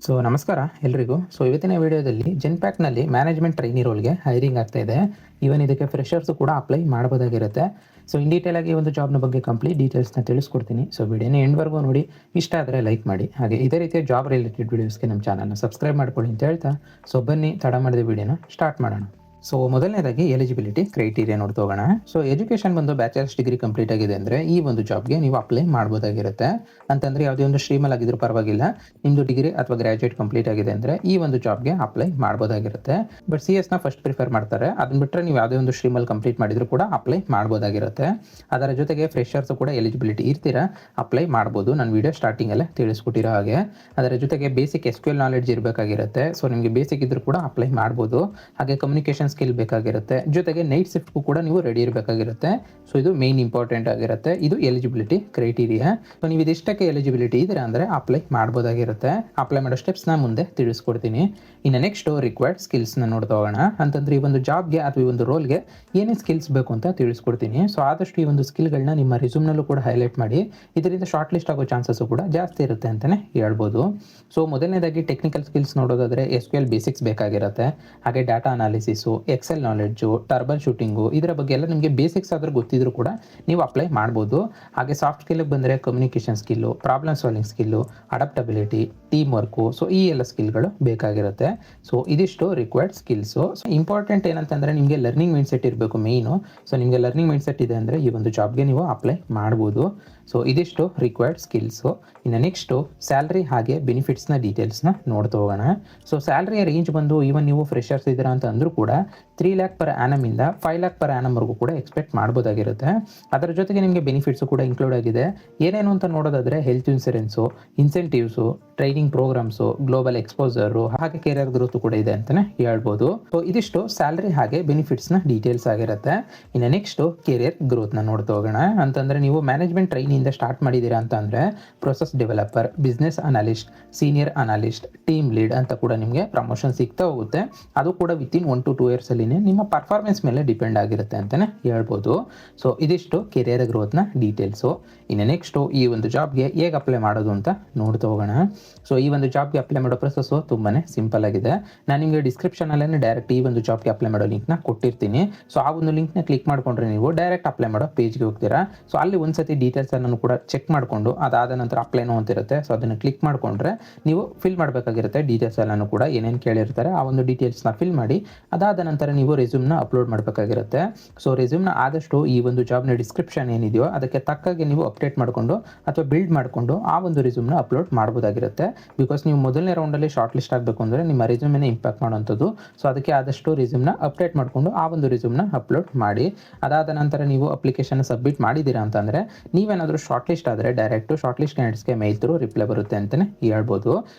ನಮಸ್ಕಾರ ಎಲ್ರಿಗೂ. ಇವತ್ತಿನ ವಿಡಿಯೋದಲ್ಲಿ ಜೆನ್ಪ್ಯಾಕ್ನಲ್ಲಿ ಮ್ಯಾನೇಜ್ಮೆಂಟ್ ಟ್ರೈನಿ ರೋಲ್ಗೆ ಹೈರಿಂಗ್ ಆಗ್ತಾ ಇದೆ. ಈವನ್ ಇದಕ್ಕೆ ಫ್ರೆಷರ್ಸ್ ಕೂಡ ಅಪ್ಲೈ ಮಾಡಬಹುದಾಗಿರುತ್ತೆ. ಇನ್ ಡೀಟೇಲ್ ಆಗಿ ಒಂದು ಜಾಬ್ನ ಬಗ್ಗೆ ಕಂಪ್ಲೀಟ್ ಡೀಟೇಲ್ಸ್ನ ತಿಳಿಸ್ಕೊಡ್ತೀನಿ. ವಿಡಿಯೋನ ಎಂಡ್ವರೆಗೂ ನೋಡಿ. ಇಷ್ಟ ಆದರೆ ಲೈಕ್ ಮಾಡಿ, ಹಾಗೆ ಇದೇ ರೀತಿಯ ಜಾಬ್ ರಿಲೇಟೆಡ್ ವಿಡಿಯೋಸ್ಗೆ ನಮ್ಮ ಚಾನಲ್ನ ಸಬ್ಸ್ಕ್ರೈಬ್ ಮಾಡ್ಕೊಳ್ಳಿ ಅಂತ ಹೇಳ್ತಾ ಬನ್ನಿ ತಡ ಮಾಡಿದ ವಿಡಿಯೋನ ಸ್ಟಾರ್ಟ್ ಮಾಡೋಣ. ಮೊದಲನೇದಾಗಿ ಎಲಿಜಿಬಿಲಿಟಿ ಕ್ರೈಟೀರಿಯಾ ನೋಡ್ತಾ ಹೋಗೋಣ. ಎಜುಕೇಶನ್ ಬಂದು ಬ್ಯಾಚಲರ್ಸ್ ಡಿಗ್ರಿ ಕಂಪ್ಲೀಟ್ ಆಗಿದೆ ಅಂದರೆ ಈ ಒಂದು ಜಾಬ್ಗೆ ನೀವು ಅಪ್ಲೈ ಮಾಡ್ಬೋದಾಗಿರುತ್ತೆ. ಅಂತಂದರೆ ಯಾವುದೇ ಒಂದು ಸ್ಟ್ರೀಮಲ್ಲಿ ಆಗಿದ್ರೂ ಪರವಾಗಿಲ್ಲ, ನಿಮ್ಮದು ಡಿಗ್ರಿ ಅಥವಾ ಗ್ರಾಜುಯೇಟ್ ಕಂಪ್ಲೀಟ್ ಆಗಿದೆ ಅಂದರೆ ಈ ಒಂದು ಜಾಬ್ಗೆ ಅಪ್ಲೈ ಮಾಡ್ಬೋದಾಗಿರುತ್ತೆ. ಬಟ್ CS ಫಸ್ಟ್ ಪ್ರಿಫರ್ ಮಾಡ್ತಾರೆ. ಅದನ್ನ ಬಿಟ್ಟರೆ ನೀವು ಯಾವುದೇ ಒಂದು ಸ್ಟ್ರೀಮಲ್ಲಿ ಕಂಪ್ಲೀಟ್ ಮಾಡಿದ್ರು ಕೂಡ ಅಪ್ಲೈ ಮಾಡ್ಬೋದಾಗಿರುತ್ತೆ. ಅದರ ಜೊತೆಗೆ ಫ್ರೆಷರ್ಸ್ ಕೂಡ ಎಲಿಜಿಬಿಲಿಟಿ ಇರ್ತೀರಾ, ಅಪ್ಲೈ ಮಾಡ್ಬೋದು. ನಾನು ವಿಡಿಯೋ ಸ್ಟಾರ್ಟಿಂಗಲ್ಲೇ ತಿಳಿಸ್ಕೊಟ್ಟಿರೋ ಹಾಗೆ. ಅದರ ಜೊತೆಗೆ ಬೇಸಿಕ್ SQL ನಾಲೆಡ್ಜ್ ಇರಬೇಕಾಗಿರುತ್ತೆ. ನಿಮಗೆ ಬೇಸಿಕ್ ಇದ್ರೂ ಕೂಡ ಅಪ್ಲೈ ಮಾಡ್ಬೋದು. ಹಾಗೆ ಕಮ್ಯುನಿಕೇಷನ್ ಸ್ಕಿಲ್ ಬೇಕಾಗಿರುತ್ತೆ. ಜೊತೆಗೆ ನೈಟ್ ಶಿಫ್ಟ್ಗೂ ಕೂಡ ನೀವು ರೆಡಿ ಇರಬೇಕಾಗಿರುತ್ತೆ. ಇದು ಮೇನ್ ಇಂಪಾರ್ಟೆಂಟ್ ಆಗಿರುತ್ತೆ. ಇದು ಎಲಿಜಿಬಿಲಿಟಿ ಕ್ರೈಟೀರಿಯಾ. ನೀವು ಇದಿಷ್ಟಕ್ಕೆ ಎಲಿಜಿಬಿಲಿಟಿ ಇದ್ರೆ ಅಂದರೆ ಅಪ್ಲೈ ಮಾಡ್ಬೋದಾಗಿರುತ್ತೆ. ಅಪ್ಲೈ ಮಾಡೋ ಸ್ಟೆಪ್ಸ್ನ ಮುಂದೆ ತಿಳಿಸ್ಕೊಡ್ತೀನಿ. ಇನ್ನು ನೆಕ್ಸ್ಟ್ ರಿಕ್ವೈರ್ಡ್ ಸ್ಕಿಲ್ಸ್ನ ನೋಡ್ತಾ ಹೋಗೋಣ. ಅಂತಂದ್ರೆ ಈ ಒಂದು ಜಾಬ್ಗೆ ಅಥವಾ ಈ ಒಂದು ರೋಲ್ಗೆ ಏನೇ ಸ್ಕಿಲ್ಸ್ ಬೇಕು ಅಂತ ತಿಳಿಸ್ಕೊಡ್ತೀನಿ. ಆದಷ್ಟು ಈ ಒಂದು ಸ್ಕಿಲ್ಗಳನ್ನ ನಿಮ್ಮ ರಿಸ್ಯೂಮ್ನಲ್ಲೂ ಕೂಡ ಹೈಲೈಟ್ ಮಾಡಿ. ಇದರಿಂದ ಶಾರ್ಟ್ ಲಿಸ್ಟ್ ಆಗೋ ಚಾನ್ಸಸ್ ಕೂಡ ಜಾಸ್ತಿ ಇರುತ್ತೆ ಅಂತಲೇ ಹೇಳ್ಬೋದು. ಮೊದಲನೇದಾಗಿ ಟೆಕ್ನಿಕಲ್ ಸ್ಕಿಲ್ಸ್ ನೋಡೋದಾದ್ರೆ SQL ಬೇಸಿಕ್ಸ್ ಬೇಕಾಗಿರುತ್ತೆ. ಹಾಗೆ data analysis, excel knowledge, troubleshooting, ಇದರ ಬಗ್ಗೆ ಎಲ್ಲ ನಿಮಗೆ ಬೇಸಿಕ್ಸ್ ಆದರೂ ಗೊತ್ತಿದ್ರು ಕೂಡ ನೀವು ಅಪ್ಲೈ ಮಾಡ್ಬೋದು. ಹಾಗೆ ಸಾಫ್ಟ್ ಸ್ಕಿಲ್ಗೆ ಬಂದರೆ communication skill, problem solving skill, adaptability, team work, ಈ ಎಲ್ಲ ಸ್ಕಿಲ್ಗಳು ಬೇಕಾಗಿರುತ್ತೆ. ಇದಿಷ್ಟು ರಿಕ್ವೈರ್ಡ್ ಸ್ಕಿಲ್ಸು. ಇಂಪಾರ್ಟೆಂಟ್ ಏನಂತಂದರೆ ನಿಮಗೆ ಲರ್ನಿಂಗ್ ಮೈಂಡ್ ಸೆಟ್ ಇರಬೇಕು ಮೇಯ್ನು. ನಿಮಗೆ ಲರ್ನಿಂಗ್ ಮೈಂಡ್ ಸೆಟ್ ಇದೆ ಅಂದರೆ ಈ ಒಂದು ಜಾಬ್ಗೆ ನೀವು ಅಪ್ಲೈ ಮಾಡ್ಬೋದು. ಇದಿಷ್ಟು ರಿಕ್ವೈರ್ಡ್ ಸ್ಕಿಲ್ಸು. ಇನ್ನು ನೆಕ್ಸ್ಟು ಸ್ಯಾಲ್ರಿ ಹಾಗೆ ಬೆನಿಫಿಟ್ಸ್ನ ಡೀಟೇಲ್ಸ್ನ ನೋಡ್ತಾ ಹೋಗೋಣ. ಸ್ಯಾಲ್ರಿಯ ರೇಂಜ್ ಬಂದು ಈವನ್ ನೀವು ಫ್ರೆಷರ್ಸ್ ಇದ್ದೀರಾ ಅಂತ ಅಂದರೂ ಕೂಡ 3 ಲ್ಯಾಕ್ ಪರ್ ಆ್ಯನಮ್ ಇಂದ 5 ಲ್ಯಾಕ್ ಪರ್ ಆ್ಯನಮ್ವರೆಗೂ ಕೂಡ ಎಕ್ಸ್ಪೆಕ್ಟ್ ಮಾಡ್ಬೋದಾಗಿರುತ್ತೆ. ಅದರ ಜೊತೆಗೆ ನಿಮಗೆ ಬೆನಿಫಿಟ್ಸು ಕೂಡ ಇನ್ಕ್ಲೂಡ್ ಆಗಿದೆ. ಏನೇನು ಅಂತ ನೋಡೋದಾದರೆ health insurance, incentives, training programmes, global exposure, ಹಾಗೆ ಕೆರಿಯರ್ ಗ್ರೋತ್ ಕೂಡ ಇದೆ ಅಂತಲೇ ಹೇಳ್ಬೋದು. ಇದಿಷ್ಟು ಸ್ಯಾಲ್ರಿ ಹಾಗೆ ಬೆನಿಫಿಟ್ಸ್ನ ಡೀಟೇಲ್ಸ್ ಆಗಿರುತ್ತೆ. ಇನ್ನು ನೆಕ್ಸ್ಟು ಕೆರಿಯರ್ ಗ್ರೋತ್ನ ನೋಡ್ತಾ ಹೋಗೋಣ. ಅಂತಂದರೆ ನೀವು ಮ್ಯಾನೇಜ್ಮೆಂಟ್ ಟ್ರೈನಿಂದ ಸ್ಟಾರ್ಟ್ ಮಾಡಿದ್ದೀರಾ ಅಂತ ಅಂದರೆ process developer, business analyst, senior analyst, team lead ಅಂತ ಕೂಡ ನಿಮಗೆ ಪ್ರಮೋಷನ್ ಸಿಗ್ತಾ ಹೋಗುತ್ತೆ. ಅದು ಕೂಡ ವಿತಿನ್ 1 to 2 years ಅಲ್ಲಿ ನಿಮ್ಮ ಪರ್ಫಾರ್ಮೆನ್ಸ್ ಮೇಲೆ ಡಿಪೆಂಡ್ ಆಗಿರುತ್ತೆ ಅಂತಲೇ ಹೇಳ್ಬೋದು. ಇದಿಷ್ಟು ಕೆರಿಯರ್ ಗ್ರೋತ್ನ ಡೀಟೇಲ್ಸು. ಇನ್ನು ನೆಕ್ಸ್ಟು ಈ ಒಂದು ಜಾಬ್ಗೆ ಹೇಗೆ ಅಪ್ಲೈ ಮಾಡೋದು ಅಂತ ನೋಡ್ತಾ ಹೋಗೋಣ. ಈ ಒಂದು ಜಾಬ್ಗೆ ಅಪ್ಲೈ ಮಾಡೋ ಪ್ರೊಸೆಸ್ಸು ತುಂಬಾ ಸಿಂಪಲ್ ಆಗಿದೆ. ನಾನು ನಿಮಗೆ ಡಿಸ್ಕ್ರಿಪ್ಷನಲ್ಲೇ ಡೈರೆಕ್ಟ್ ಈ ಒಂದು ಜಾಬ್ಗೆ ಅಪ್ಲೈ ಮಾಡೋ ಲಿಂಕ್ನ ಕೊಟ್ಟಿರ್ತೀನಿ. ಆ ಒಂದು ಲಿಂಕ್ನ ಕ್ಲಿಕ್ ಮಾಡಿಕೊಂಡ್ರೆ ನೀವು ಡೈರೆಕ್ಟ್ ಅಪ್ಲೈ ಮಾಡೋ ಪೇಜ್ಗೆ ಹೋಗ್ತೀರಾ. ಅಲ್ಲಿ ಒಂದ್ಸತಿ ಡೀಟೇಲ್ಸನ್ನು ಕೂಡ ಚೆಕ್ ಮಾಡಿಕೊಂಡು ಅದಾದ ನಂತರ ಅಪ್ಲೈನೋ ಅಂತಿರುತ್ತೆ. ಅದನ್ನು ಕ್ಲಿಕ್ ಮಾಡಿಕೊಂಡ್ರೆ ನೀವು ಫಿಲ್ ಮಾಡಬೇಕಾಗಿರುತ್ತೆ. ಡೀಟೇಲ್ಸ್ ಎಲ್ಲನೂ ಕೂಡ ಏನೇನು ಕೇಳಿರ್ತಾರೆ ಆ ಒಂದು ಡೀಟೇಲ್ಸ್ನ ಫಿಲ್ ಮಾಡಿ ಅದಾದ ನಂತರ ನೀವು ರೆಸ್ಯೂಮ್ನ ಅಪ್ಲೋಡ್ ಮಾಡಬೇಕಾಗಿರುತ್ತೆ. ರೆಸ್ಯೂಮ್ನ ಆದಷ್ಟು ಈ ಒಂದು ಜಾಬ್ನ ಡಿಸ್ಕ್ರಿಪ್ಷನ್ ಏನಿದೆಯೋ ಅದಕ್ಕೆ ತಕ್ಕಾಗಿ ನೀವು ಅಪ್ಡೇಟ್ ಮಾಡಿಕೊಂಡು ಅಥವಾ ಬಿಲ್ಡ್ ಮಾಡಿಕೊಂಡು ಆ ಒಂದು ರೆಸ್ಯೂಮ್ನ ಅಪ್ಲೋಡ್ ಮಾಡಬಹುದಾಗಿರುತ್ತೆ. ಬಿಕಾಸ್ ನೀವು ಮೊದಲನೇ ರೌಂಡಲ್ಲಿ ಶಾರ್ಟ್ ಲಿಸ್ಟ್ ಆಗಬೇಕು ಅಂದರೆ ನಿಮ್ಮ ರೆಸ್ಯೂಮ್ನ ಇಂಪ್ಯಾಕ್ಟ್ ಮಾಡುವಂಥದ್ದು. ಅದಕ್ಕೆ ಆದಷ್ಟು ರೆಸ್ಯೂಮ್ನ ಅಪ್ಡೇಟ್ ಮಾಡಿಕೊಂಡು ಆ ಒಂದು ರೆಸ್ಯೂಮ್ನ ಅಪ್ಲೋಡ್ ಮಾಡಿ. ಅದಾದ ನಂತರ ನೀವು ಅಪ್ಲಿಕೇಶನ್ ಸಬ್ಮಿಟ್ ಮಾಡಿದ್ದೀರಾ ಅಂತಂದರೆ ನೀವೇನಾದರೂ ಶಾರ್ಟ್ ಲಿಸ್ಟ್ ಆದರೆ ಡೈರೆಕ್ಟು ಶಾರ್ಟ್ ಲಿಸ್ಟ್ ಕ್ಯಾಂಡಿಡೇಟ್ಸ್ಗೆ ಮೇಲ್ ಥ್ರೂ ರಿಪ್ಲೈ ಬರುತ್ತೆ ಅಂತಲೇ ಹೇಳ್ಬೋದು.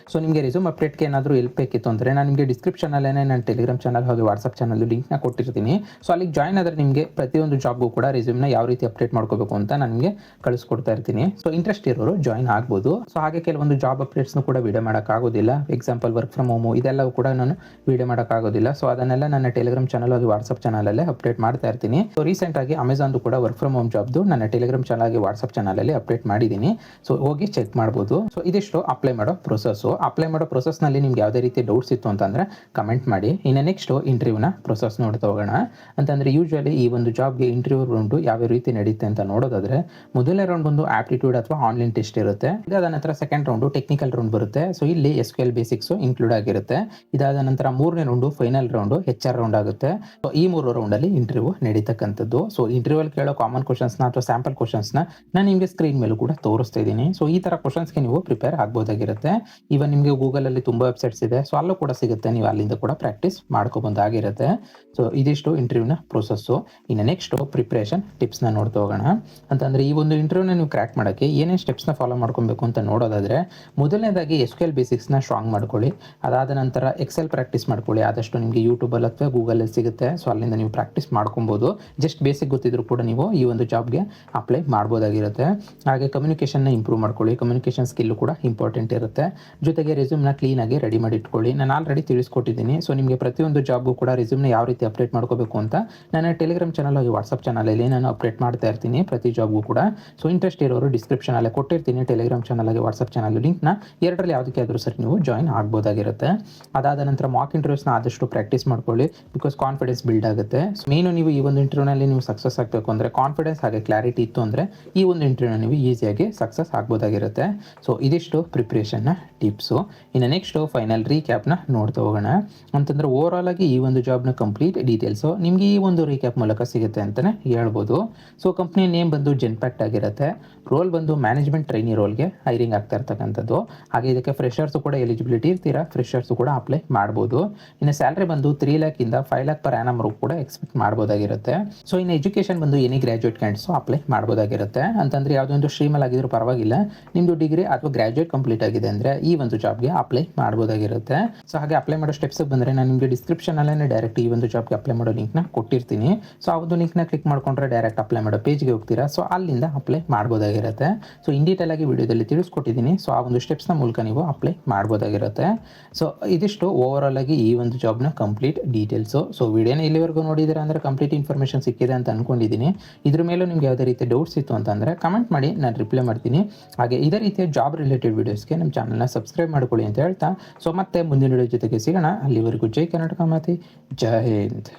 ನಿಮಗೆ ರೆಸ್ಯೂಮ್ ಅಪ್ಡೇಟ್ಗೆ ಏನಾದರೂ ಹೆಲ್ಪ್ ಬೇಕಿತ್ತು ಅಂದರೆ ನಾನು ನಿಮಗೆ ಡಿಸ್ಕ್ರಿಪ್ಷನಲ್ಲೇ ನನ್ನ ಟೆಲಿಗ್ರಾಮ್ ಚಾನಲ್ ಹಾಗೆ ವಾಟ್ಸಪ್ ಚಾನಲ್ ಲಿಂಕ್ನ ಕೊಟ್ಟಿರ್ತೀನಿ. ಅಲ್ಲಿಗೆ ಜಾಯ್ನ್ ಆದರೆ ನಿಮಗೆ ಪ್ರತಿಯೊಂದು ಜಾಬ್ಗೂ ಕೂಡ ರೆಸ್ಯೂಮ್ನ ಯಾವ ರೀತಿ ಅಪ್ಡೇಟ್ ಮಾಡ್ಕೋಬೇಕು ಅಂತ ನಾನು ನಿಮಗೆ ಕಳಿಸ್ಕೊಡ್ತಾ ಇರ್ತೀನಿ. ಇಂಟ್ರೆಸ್ಟ್ ಇರೋರು ಜಾಯ್ನ್ ಆಗ್ಬೋದು. ಹಾಗೆ ಕೆಲವೊಂದು ಜಾಬ್ ಅಪ್ಡೇಟ್ಸ್ನು ಕೂಡ ವಿಡಿಯೋ ಮಾಡೋಕ್ಕಾಗೋದಿಲ್ಲ. ಎಕ್ಸಾಂಪಲ್ ವರ್ಕ್ ಫ್ರಮ್ ಹೋಮು ಇದೆಲ್ಲವೂ ಕೂಡ ನಾನು ವಿಡಿಯೋ ಮಾಡೋಕ್ಕಾಗೋದಿಲ್ಲ. ಅದನ್ನೆಲ್ಲ ನನ್ನ ಟೆಲಿಗ್ರಾಮ್ ಚಾನಲ್ ಹಾಗೆ ವಾಟ್ಸಪ್ ಚಾನಲಲ್ಲೇ ಅಪ್ಡೇಟ್ ಮಾಡ್ತಾ ಇರ್ತೀನಿ. ರೀಸೆಂಟಾಗಿ ಅಮೆಝಾನ್ದು ಕೂಡ ವರ್ಕ್ ಫ್ರಮ್ ಹೋಮ್ ಜಾಬ್ದು ನನ್ನ ಟೆಲಿಗ್ರಾಮ್ ಚಾನಲ್ ಹಾಗೆ ವಾಟ್ಸಪ್ ಚಾನಲಲ್ಲಿ ಅಪ್ಡೇಟ್ ಮಾಡಿದ್ದೀನಿ. ಹೋಗಿ ಚೆಕ್ ಮಾಡ್ಬೋದು. ಇದಿಷ್ಟು ಅಪ್ಲೈ ಮಾಡೋ ಪ್ರೊಸೆಸ್ಸು. ಅಪ್ಲೈ ಮಾಡೋ ಪ್ರೊಸೆಸ್ನಲ್ಲಿ ನಿಮ್ಗೆ ಯಾವುದೇ ರೀತಿ ಡೌಟ್ಸ್ ಇತ್ತು ಅಂತಂದರೆ ಕಮೆಂಟ್ ಮಾಡಿ. ಇನ್ನು ನೆಕ್ಸ್ಟ್ ಇಂಟರ್ವ್ಯೂನ ಪ್ರೊಸೆಸ್ ನೋಡ್ತಾ ಹೋಗೋಣ. ಅಂತಂದರೆ ಯೂಶುವಲಿ ಈ ಒಂದು ಜಾಬ್ಗೆ ಇಂಟರ್ವ್ಯೂ ರೌಂಡು ಯಾವ ರೀತಿ ನಡೆಯುತ್ತೆ ಅಂತ ನೋಡೋದಾದರೆ ಮೊದಲನೇ ರೌಂಡ್ ಬಂದು ಆಪ್ಟಿಟ್ಯೂಡ್ ಅಥವಾ ಆನ್ಲೈನ್ ಟೆಸ್ಟ್ ಇರುತ್ತೆ. ಇದಾದ ನಂತರ ಸೆಕೆಂಡ್ ರೌಂಡು ಟೆಕ್ನಿಕಲ್ ರೌಂಡ್ ಬರುತ್ತೆ. ಇಲ್ಲಿ SQL ಬೇಸಿಕ್ಸು ಇನ್ಕ್ಲೂಡ್ ಆಗಿರುತ್ತೆ. ಇದಾದ ನಂತರ ಮೂರನೇ round final round HR round ಆಗುತ್ತೆ. ಈ 3 ರೌಂಡಲ್ಲಿ ಇಂಟರ್ವ್ಯೂ ನಡೀತಕ್ಕಂಥದ್ದು. ಇಂಟರ್ವ್ಯೂಲ್ಲಿ ಕೇಳೋ ಕಾಮನ್ ಕ್ವಶನ್ಸ್ನ ಅಥವಾ ಸ್ಯಾಂಪಲ್ ಕ್ವಶನ್ಸ್ನ ನಾನು ನಿಮಗೆ ಸ್ಕ್ರೀನ್ ಮೇಲೂ ಕೂಡ ತೋರಿಸ್ತಾ ಇದ್ದೀನಿ. ಈ ಥರ ಕ್ವಶನ್ಸ್ಗೆ ನೀವು ಪ್ರಿಪೇರ್ ಆಗ್ಬೋದಾಗಿರುತ್ತೆ. ಇವನ್ ನಿಮಗೆ ಗೂಗಲಲ್ಲಿ ತುಂಬ ವೆಬ್ಸೈಟ್ಸ್ ಇದೆ. ಅಲ್ಲೂ ಕೂಡ ಸಿಗುತ್ತೆ. ನೀವು ಅಲ್ಲಿಂದ ಕೂಡ ಪ್ರಾಕ್ಟೀಸ್ ಮಾಡ್ಕೊಬಂದಾಗಿರುತ್ತೆ. ಇದಿಷ್ಟು ಇಂಟರ್ವ್ಯೂನ ಪ್ರೊಸೆಸ್ಸು. ಇನ್ನು ನೆಕ್ಸ್ಟ್ ಪ್ರಿಪ್ರೇಷನ್ ಟಿಪ್ಸ್ನ ನೋಡ್ತಾ ಹೋಗೋಣ. ಅಂತಂದರೆ ಈ ಒಂದು ಇಂಟರ್ವ್ಯೂನ ನೀವು ಕ್ರ್ಯಾಕ್ ಮಾಡೋಕ್ಕೆ ಏನೇನು ಸ್ಟೆಪ್ಸ್ನ ಫಾಲೋ ಮಾಡ್ಕೊಬೇಕು ಅಂತ ನೋಡೋದಾದರೆ ಮೊದಲನೇದಾಗಿ SQL ಬೇಸಿಕ್ಸ್ನ ಸ್ಟ್ರಾಂಗ್ ಮಾಡ್ಕೊಳ್ಳಿ. ಅದಾದ ನಂತರ ಎಕ್ಸೆಲ್ ಪ್ರಾಕ್ಟೀಸ್ ಮಾಡ್ಕೊಳ್ಳಿ. ಆದಷ್ಟು ನಿಮಗೆ ಯೂಟ್ಯೂಬಲ್ಲಿ ಅಥವಾ ಗೂಗಲಲ್ಲಿ ಸಿಗುತ್ತೆ. ಅಲ್ಲಿಂದ ನೀವು ಪ್ರಾಕ್ಟೀಸ್ ಮಾಡ್ಕೊಬೋದು. ಜಸ್ಟ್ ಬೇಸಿಕ್ ಗೊತ್ತಿದ್ರು ಕೂಡ ನೀವು ಈ ಒಂದು ಜಾಬ್ಗೆ ಅಪ್ಲೈ ಮಾಡ್ಬೋದಾಗಿರುತ್ತೆ. ಹಾಗೆ ಕಮ್ಯುನಿಕೇಷನ್ನ ಇಂಪ್ರೂವ್ ಮಾಡ್ಕೊಳ್ಳಿ. ಕಮ್ಯುನಿಕೇಷನ್ ಸ್ಕಿಲ್ಲು ಕೂಡ ಇಂಪಾರ್ಟೆಂಟ್ ಇರುತ್ತೆ. ಜೊತೆಗೆ ರೆಸ್ಯೂಮ್ನ ಕ್ಲೀನಾಗಿ ರೆಡಿ ಮಾಡಿ ಇಟ್ಕೊಳ್ಳಿ. ನಾನು ಆಲ್ರೆಡಿ ತಿಳಿಸ್ಕೊಟ್ಟಿದ್ದೀನಿ. ನಿಮಗೆ ಪ್ರತಿಯೊಂದು ಜಾಬ್ಗೂ ಕೂಡ ರೆಸ್ಯೂಮ್ನ ಯಾವ ರೀತಿ ಅಪ್ಡೇಟ್ ಮಾಡ್ಕೋಬೇಕು ಅಂತ ನನ್ನ ಟೆಲಿಗ್ರಾಮ್ ಚಾನಲ್ ಆಗಿ ವಾಟ್ಸಪ್ ಚಾನಲಲ್ಲಿ ನಾನು ಅಪ್ಡೇಟ್ ಮಾಡ್ತಾ ಇರ್ತೀನಿ ಪ್ರತಿ ಜಾಬ್ಗೂ ಕೂಡ. ಸೊ ಇಂಟ್ರೆಸ್ಟ್ ಇರೋರು ಡಿಸ್ಕ್ರಿಪ್ಷನಲ್ಲೇ ಕೊಟ್ಟಿರ್ತೀನಿ ಟೆಲಿಗ್ರಾಮ್ ಚಾನಲ್ ಆಗಿ ವಾಟ್ಸಪ್ ಚಾನಲ್ ಲಿಂಕ್ನ, ಎರಡರಲ್ಲಿ ಯಾವುದಕ್ಕೆ ಆದರೂ ಸರಿ ನೀವು ಜಾಯ್ನ್ ಆಗ್ಬೋದಾಗಿರುತ್ತೆ. ಅದಾದ ನಂತರ ಮಾಕ್ ಇಂಟರ್ವ್ಯೂಸ್ನ ಆದಷ್ಟು ಪ್ರಾಕ್ಟೀಸ್ ಮಾಡ್ಕೊಳ್ಳಿ, ಬಿಕಾಸ್ ಕಾನ್ಫಿಡೆನ್ಸ್ ಬಿಲ್ಡ್ ಆಗುತ್ತೆ. ಸೊ ಮೇನು ನೀವು ಈ ಒಂದು ಇಂಟರ್ವ್ಯೂನಲ್ಲಿ ನೀವು ಸಕ್ಸಸ್ ಆಗಬೇಕು ಅಂದರೆ ಕಾನ್ಫಿಡೆನ್ಸ್ ಹಾಗೆ ಕ್ಲಾರಿಟಿ ಇತ್ತು ಅಂದರೆ ಈ ಒಂದು ಇಂಟರ್ವ್ಯೂನ ನೀವು ಈಸಿಯಾಗಿ ಸಕ್ಸಸ್ ಆಗ್ಬೋದಾಗಿರುತ್ತೆ. ಸೊ ಇದಿಷ್ಟು ಪ್ರಿಪ್ರೇಷನ್ನ ಟಿಪ್ಸು. ಇನ್ನು ನೆಕ್ಸ್ಟು ಫೈನಲ್ ರೀಕ್ಯಾಪ್ನ ನೋಡ್ತಾ ಹೋಗೋಣ. ಅಂತಂದರೆ ಓವರ್ ಆಲ್ ಆಗಿ ಈ ಒಂದು ಜಾಬ್ನ ಕಂಪ್ಲೀಟ್ ಡೀಟೇಲ್ಸು ನಿಮಗೆ ಈ ಒಂದು ರೀಕ್ಯಾಪ್ ಮೂಲಕ ಸಿಗುತ್ತೆ ಅಂತಲೇ ಹೇಳ್ಬೋದು. ಸೊ ಕಂಪ್ನಿ ನೇಮ್ ಬಂದು ಜೆನ್ಪ್ಯಾಕ್ಟ್ ಆಗಿರುತ್ತೆ. ರೋಲ್ ಬಂದು ಮ್ಯಾನೇಜ್ಮೆಂಟ್ ಟ್ರೈನಿ ರೋಲ್ಗೆ ಹೈರಿಂಗ್ ಆಗ್ತಾ ಇರ್ತಕ್ಕಂಥದ್ದು. ಹಾಗೆ ಇದಕ್ಕೆ ಫ್ರೆಷರ್ಸು ಕೂಡ ಎಲಿಜಿಬಿಲಿಟಿ ಇರ್ತೀರಾ, ಫ್ರೆಷರ್ಸು ಕೂಡ ಅಪ್ಲೈ ಮಾಡ್ಬೋದು. ಇನ್ನು ಸ್ಯಾಲ್ರಿ ಬಂದು 3 lakhs ಇಂದ 5 lakh per annum ಕೂಡ ಎಕ್ಸ್ಪೆಕ್ಟ್ ಮಾಡ್ಬೋದಾಗಿರುತ್ತೆ. ಸೊ ಇನ್ನು ಎಜುಕೇಷನ್ ಬಂದು ಎನಿ ಗ್ರಾಜುಯೇಟ್ ಕ್ಯಾಂಡಿಡೇಟ್ಸು ಅಪ್ಲೈ ಮಾಡ್ಬೋದಾಗಿರುತ್ತೆ. ಅಂತಂದರೆ ಯಾವುದೋ ಒಂದು ಸ್ಟ್ರೀಮಲ್ಲಿ ಆಗಿದ್ರು ಪರವಾಗಿಲ್ಲ, ನಿಮ್ಮದು ಡಿಗ್ರಿ ಅಥವಾ ಗ್ರಾಜುಯೇಟ್ ಕಂಪ್ಲೀಟ್ ಆಗಿದೆ ಅಂದರೆ ಈ ಒಂದು ಜಾಬ್ಗೆ ಅಪ್ಲೈ ಮಾಡ್ಬೋದಾಗಿರುತ್ತೆ. ಸೊ ಹಾಗೆ ಅಪ್ಲೈ ಮಾಡೋ ಸ್ಟೆಪ್ಸಿಗೆ ಬಂದರೆ ನಾನು ನಿಮಗೆ ಡಿಸ್ಕ್ರಿಪ್ಷನಲ್ಲೇ ಡೈರೆಕ್ಟ್ ಈ ಒಂದು ಜಾಬ್ಗೆ ಅಪ್ಲೈ ಮಾಡೋ ಲಿಂಕ್ನ ಕೊಟ್ಟಿರ್ತೀನಿ. ಸೊ ಆ ಒಂದು ಲಿಂಕ್ನ ಕ್ಲಿಕ್ ಮಾಡ್ಕೊಂಡ್ರೆ ಡೈರೆಕ್ಟ್ ಅಪ್ಲೈ ಮಾಡೋ ಪೇಜ್ಗೆ ಹೋಗ್ತೀರಾ. ಸೊ ಅಲ್ಲಿಂದ ಅಪ್ಲೈ ಮಾಡ್ಬೋದಾಗಿರುತ್ತೆ. ಸೊ ಇನ್ ಡೀಟೇಲ್ ಆಗಿ ವಿಡಿಯೋದಲ್ಲಿ ತಿಳಿಸ್ಕೊಟ್ಟಿದ್ದೀನಿ. ಸೊ ಆ ಒಂದು ಸ್ಟೆಪ್ಸ್ನ ಮೂಲಕ ನೀವು ಅಪ್ಲೈ ಮಾಡ್ಬೋದಾಗಿರುತ್ತೆ. ಸೊ ಇದಿಷ್ಟು ಓವರ್ ಆಲ್ ಆಗಿ ಈ ಒಂದು ಜಾಬ್ನ ಕಂಪ್ಲೀಟ್ ಡೀಟೇಲ್ಸು. ಸೊ ವಿಡಿಯೋನ ಇಲ್ಲಿವರೆಗೂ ನೋಡಿದ್ದೀರಾ ಅಂದರೆ ಕಂಪ್ಲೀಟ್ ಇನ್ಫಾರ್ಮೇಷನ್ ಸಿಕ್ಕಿದೆ ಅಂತ ಅಂದ್ಕೊಂಡಿದ್ದೀನಿ. ಇದ್ರ ಮೇಲೂ ನಿಮ್ಗೆ ಯಾವುದೇ ರೀತಿ ಡೌಟ್ಸ್ ಇತ್ತು ಅಂತಂದರೆ ಕಮೆಂಟ್ ಮಾಡಿ, ನಾನು ರಿಪ್ಲೈ ಮಾಡ್ತೀನಿ. ಹಾಗೆ ಇದೇ ರೀತಿಯ ಜಾಬ್ ರಿಲೇಟೆಡ್ ವೀಡಿಯೋಸ್ಗೆ ನಮ್ಮ ಚಾನಲ್ನ ಸಬ್ಸ್ಕ್ರೈಬ್ ಮಾಡ್ಕೊಳ್ಳಿ ಅಂತ ಹೇಳ್ತಾ, ಸೊ ಮತ್ತೆ ಮುಂದಿನ ವಿಡಿಯೋ ಜೊತೆಗೆ ಸಿಗೋಣ. ಅಲ್ಲಿವರೆಗೂ ಜೈ ಕರ್ನಾಟಕ ಮಾತೆ, ಜೈ ಹಿಂದ್.